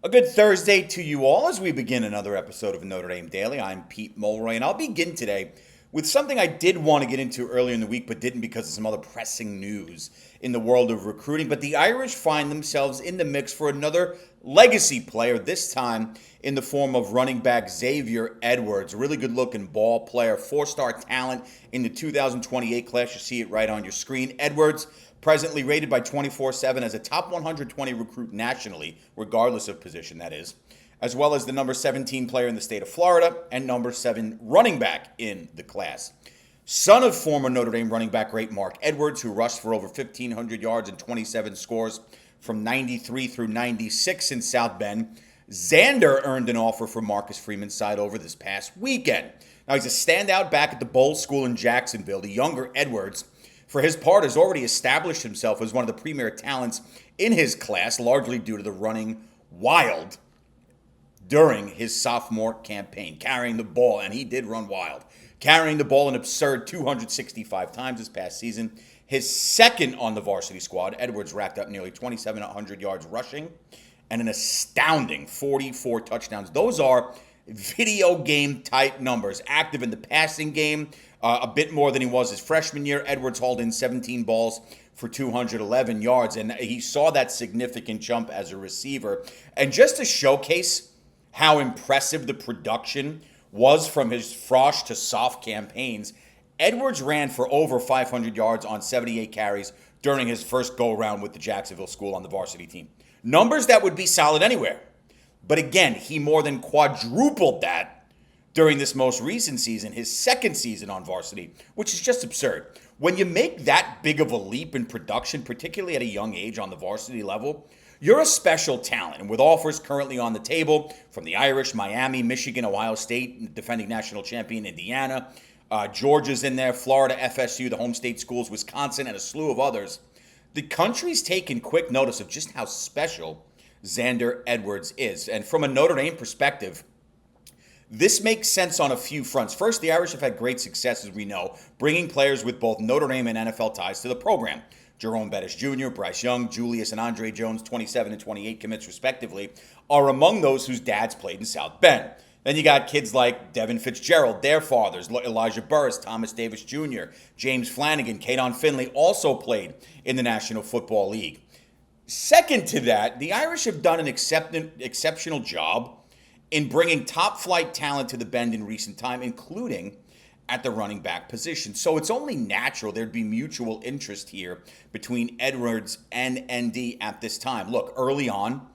A good Thursday to you all as we begin another episode of Notre Dame Daily. I'm Pete Mulroy, and I'll begin today with something I did want to get into earlier in the week, but didn't because of some other pressing news in the world of recruiting. But the Irish find themselves in the mix for another legacy player, this time in the form of running back Xavier Edwards. A really good-looking ball player, four-star talent in the 2028 class. You see it right on your screen. Edwards, presently rated by 24/7 as a top 120 recruit nationally, regardless of position, that is, as well as the number 17 player in the state of Florida and number 7 running back in the class. Son of former Notre Dame running back great Mark Edwards, who rushed for over 1,500 yards and 27 scores from 93 through 96 in South Bend, Xander earned an offer from Marcus Freeman's side over this past weekend. Now, he's a standout back at the Bowl School in Jacksonville. The younger Edwards, for his part, has already established himself as one of the premier talents in his class, largely due to the running wild during his sophomore campaign, carrying the ball, and he did run wild, carrying the ball an absurd 265 times this past season. His second on the varsity squad, Edwards racked up nearly 2,700 yards rushing and an astounding 44 touchdowns. Those are video game type numbers. Active in the passing game, a bit more than he was his freshman year. Edwards hauled in 17 balls for 211 yards, and he saw that significant jump as a receiver. And just to showcase how impressive the production was from his frosh to soft campaigns, Edwards ran for over 500 yards on 78 carries during his first go-around with the Jacksonville school on the varsity team. Numbers that would be solid anywhere. But again, he more than quadrupled that during this most recent season, his second season on varsity, which is just absurd. When you make that big of a leap in production, particularly at a young age on the varsity level, you're a special talent. And with offers currently on the table from the Irish, Miami, Michigan, Ohio State, defending national champion Indiana, Georgia's in there, Florida, FSU, the home state schools, Wisconsin, and a slew of others, the country's taken quick notice of just how special Xander Edwards is. And from a Notre Dame perspective, this makes sense on a few fronts. First, the Irish have had great success, as we know, bringing players with both Notre Dame and NFL ties to the program. Jerome Bettis Jr., Bryce Young, Julius and Andre Jones, 27 and 28 commits respectively, are among those whose dads played in South Bend. Then you got kids like Devin Fitzgerald, their fathers, Elijah Burris, Thomas Davis Jr., James Flanagan, Kadon Finley also played in the National Football League. Second to that, the Irish have done an exceptional job in bringing top-flight talent to the Bend in recent time, including at the running back position. So it's only natural there'd be mutual interest here between Edwards and ND at this time. Look, early on,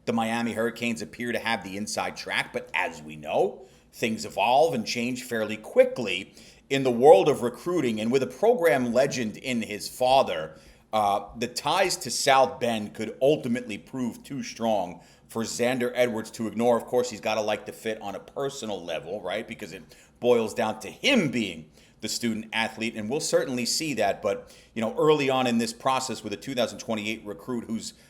the Miami Hurricanes appear to have the inside track, but as we know, things evolve and change fairly quickly in the world of recruiting. And with a program legend in his father, the ties to South Bend could ultimately prove too strong for Xander Edwards to ignore. Of course, he's got to like the fit on a personal level, right? Because it boils down to him being the student athlete, and we'll certainly see that. But early on in this process with a 2028 recruit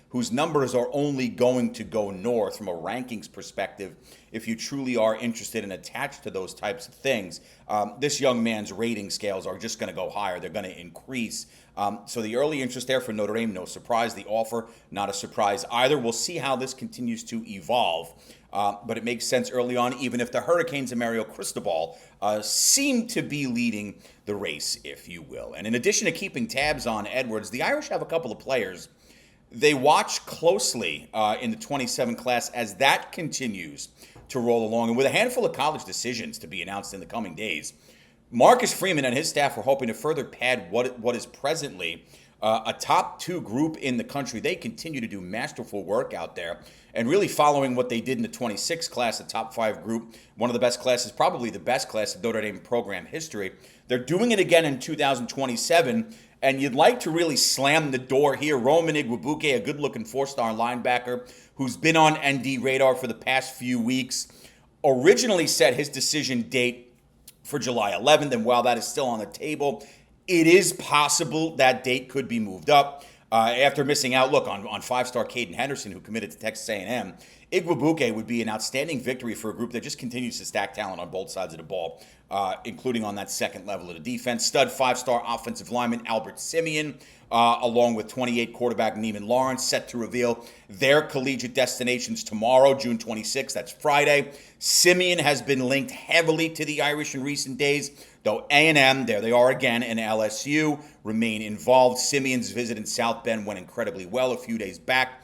whose numbers are only going to go north from a rankings perspective, if you truly are interested and attached to those types of things, this young man's rating scales are just going to go higher. They're going to increase. So the early interest there for Notre Dame, no surprise. The offer, not a surprise either. We'll see how this continues to evolve. But it makes sense early on, even if the Hurricanes and Mario Cristobal seem to be leading the race, if you will. And in addition to keeping tabs on Edwards, the Irish have a couple of players they watch closely in the 27 class as that continues to roll along. And with a handful of college decisions to be announced in the coming days, Marcus Freeman and his staff are hoping to further pad what is presently a top 2 group in the country. They continue to do masterful work out there and really following what they did in the 26 class, a top 5 group, one of the best classes, probably the best class of Notre Dame program history. They're doing it again in 2027, and you'd like to really slam the door here. Roman Igwebuike, a good-looking 4-star linebacker who's been on ND radar for the past few weeks, originally set his decision date for July 11th, and while that is still on the table, it is possible that date could be moved up. After missing out, look, on five-star Caden Henderson, who committed to Texas A&M, Igwebuike would be an outstanding victory for a group that just continues to stack talent on both sides of the ball, including on that second level of the defense. Stud five-star offensive lineman Albert Simeon, along with 28 quarterback Neiman Lawrence, set to reveal their collegiate destinations tomorrow, June 26th. That's Friday. Simeon has been linked heavily to the Irish in recent days, though A&M, there they are again, and LSU remain involved. Simeon's visit in South Bend went incredibly well a few days back.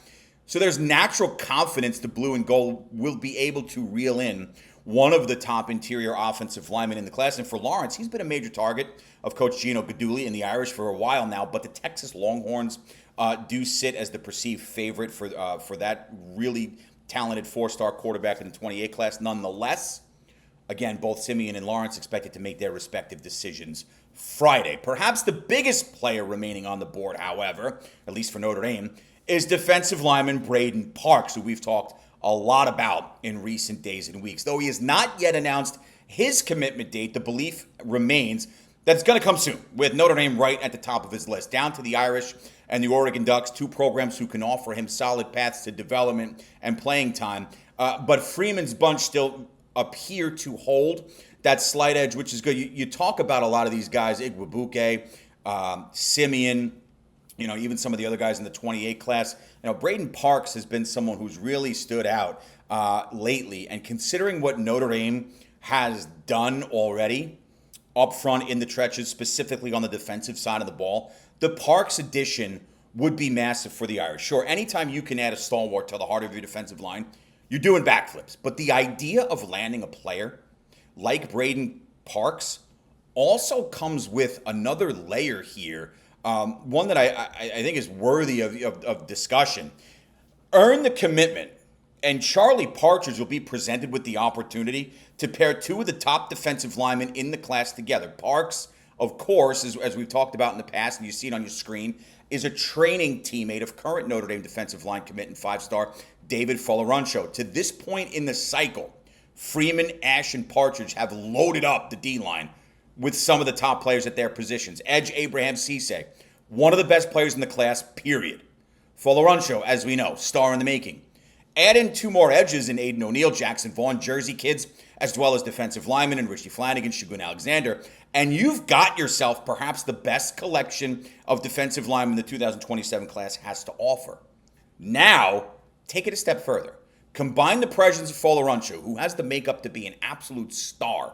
So there's natural confidence the blue and gold will be able to reel in one of the top interior offensive linemen in the class. And for Lawrence, he's been a major target of Coach Gino Guidugli and the Irish for a while now. But the Texas Longhorns do sit as the perceived favorite for that really talented four-star quarterback in the 28 class. Nonetheless, again, both Simeon and Lawrence expected to make their respective decisions Friday. Perhaps the biggest player remaining on the board, however, at least for Notre Dame, is defensive lineman Braden Parks, who we've talked a lot about in recent days and weeks. Though he has not yet announced his commitment date, the belief remains that it's going to come soon, with Notre Dame right at the top of his list. Down to the Irish and the Oregon Ducks, two programs who can offer him solid paths to development and playing time. But Freeman's bunch still appear to hold that slight edge, which is good. You talk about a lot of these guys, Igwebuike, Simeon, even some of the other guys in the 28 class. Braden Parks has been someone who's really stood out lately. And considering what Notre Dame has done already up front in the trenches, specifically on the defensive side of the ball, the Parks addition would be massive for the Irish. Sure, anytime you can add a stalwart to the heart of your defensive line, you're doing backflips. But the idea of landing a player like Braden Parks also comes with another layer here, one that I think is worthy of discussion. Earn the commitment, and Charlie Partridge will be presented with the opportunity to pair two of the top defensive linemen in the class together. Parks, of course, as we've talked about in the past, and you see it on your screen, is a training teammate of current Notre Dame defensive line commitment five-star David Folarancho. To this point in the cycle, Freeman, Ash, and Partridge have loaded up the D-line with some of the top players at their positions. Edge Abraham Cisse, one of the best players in the class, period. Folarancho, as we know, star in the making. Add in two more edges in Aiden O'Neal, Jackson Vaughn, Jersey kids, as well as defensive linemen in Richie Flanagan, Shagun Alexander, and you've got yourself perhaps the best collection of defensive linemen the 2027 class has to offer. Now, take it a step further. Combine the presence of Folarancho, who has the makeup to be an absolute star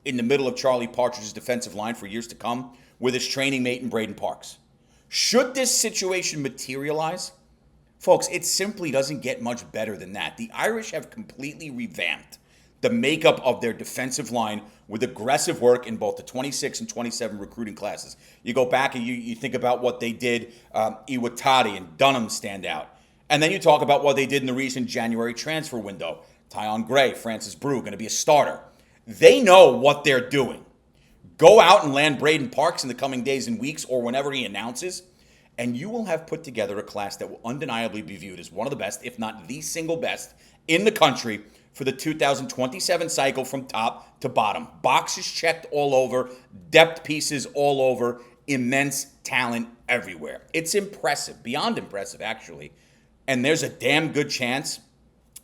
in the middle of Charlie Partridge's defensive line for years to come, with his training mate in Braden Parks. Should this situation materialize, folks, it simply doesn't get much better than that. The Irish have completely revamped the makeup of their defensive line with aggressive work in both the 26 and 27 recruiting classes. You go back and you think about what they did, Iwatani and Dunham stand out. And then you talk about what they did in the recent January transfer window. Tyon Gray, Francis Brew, going to be a starter. They know what they're doing. Go out and land Braden Parks in the coming days and weeks or whenever he announces, and you will have put together a class that will undeniably be viewed as one of the best, if not the single best, in the country for the 2027 cycle from top to bottom. Boxes checked all over, depth pieces all over, immense talent everywhere. It's impressive, beyond impressive, actually. And there's a damn good chance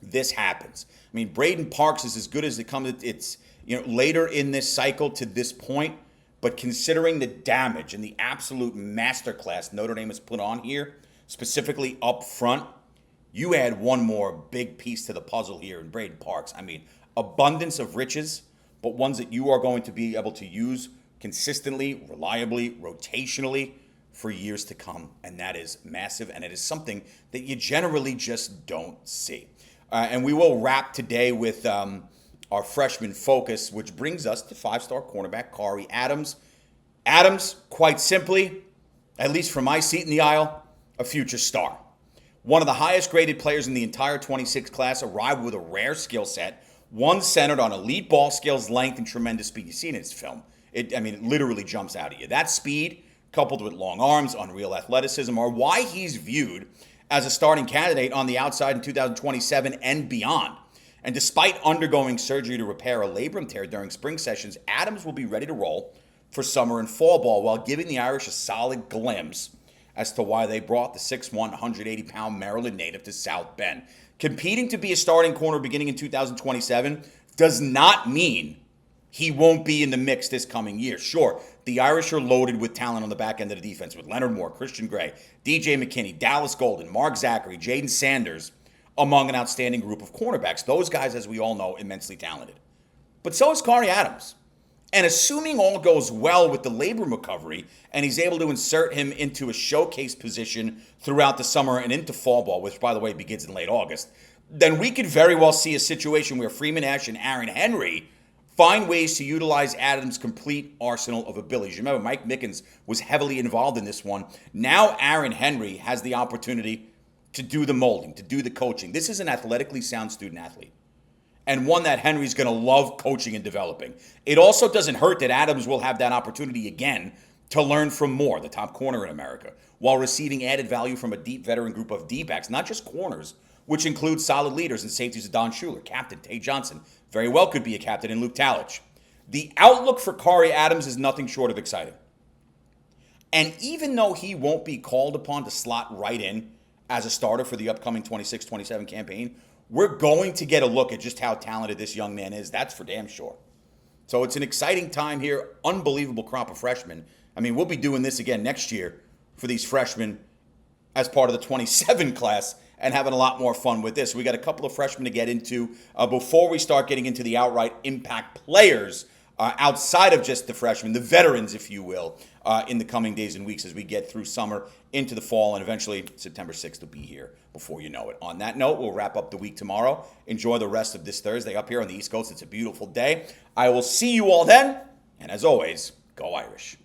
this happens. I mean, Braden Parks is as good as it comes. It's later in this cycle to this point, but considering the damage and the absolute masterclass Notre Dame has put on here, specifically up front, you add one more big piece to the puzzle here in Braden Parks. I mean, abundance of riches, but ones that you are going to be able to use consistently, reliably, rotationally for years to come. And that is massive, and it is something that you generally just don't see. And we will wrap today with our freshman focus, which brings us to five-star cornerback Khary Adams. Adams, quite simply, at least from my seat in the aisle, a future star. One of the highest graded players in the entire 26 class, arrived with a rare skill set, one centered on elite ball skills, length, and tremendous speed. You've seen his film. It literally jumps out at you. That speed, coupled with long arms, unreal athleticism, are why he's viewed as a starting candidate on the outside in 2027 and beyond. And despite undergoing surgery to repair a labrum tear during spring sessions, Adams will be ready to roll for summer and fall ball while giving the Irish a solid glimpse as to why they brought the 6'1", 180-pound Maryland native to South Bend. Competing to be a starting corner beginning in 2027 does not mean he won't be in the mix this coming year. Sure, the Irish are loaded with talent on the back end of the defense with Leonard Moore, Christian Gray, DJ McKinney, Dallas Golden, Mark Zachary, Jaden Sanders, among an outstanding group of cornerbacks. Those guys, as we all know, immensely talented. But so is Khary Adams. And assuming all goes well with the labrum recovery and he's able to insert him into a showcase position throughout the summer and into fall ball, which, by the way, begins in late August, then we could very well see a situation where Freeman Ash and Aaron Henry find ways to utilize Adams' complete arsenal of abilities. You remember, Mike Mickens was heavily involved in this one. Now Aaron Henry has the opportunity to do the molding, to do the coaching. This is an athletically sound student athlete, and one that Henry's going to love coaching and developing. It also doesn't hurt that Adams will have that opportunity again to learn from Moore, the top corner in America, while receiving added value from a deep veteran group of D-backs, not just corners, which includes solid leaders and safeties of Don Schuler, captain Tay Johnson, very well could be a captain in Luke Talich. The outlook for Khary Adams is nothing short of exciting. And even though he won't be called upon to slot right in as a starter for the upcoming 26-27 campaign, we're going to get a look at just how talented this young man is. That's for damn sure. So it's an exciting time here. Unbelievable crop of freshmen. I mean, we'll be doing this again next year for these freshmen as part of the 27 class and having a lot more fun with this. We got a couple of freshmen to get into before we start getting into the outright impact players outside of just the freshmen, the veterans, if you will, in the coming days and weeks as we get through summer into the fall, and eventually September 6th will be here before you know it. On that note, we'll wrap up the week tomorrow. Enjoy the rest of this Thursday up here on the East Coast. It's a beautiful day. I will see you all then, and as always, go Irish.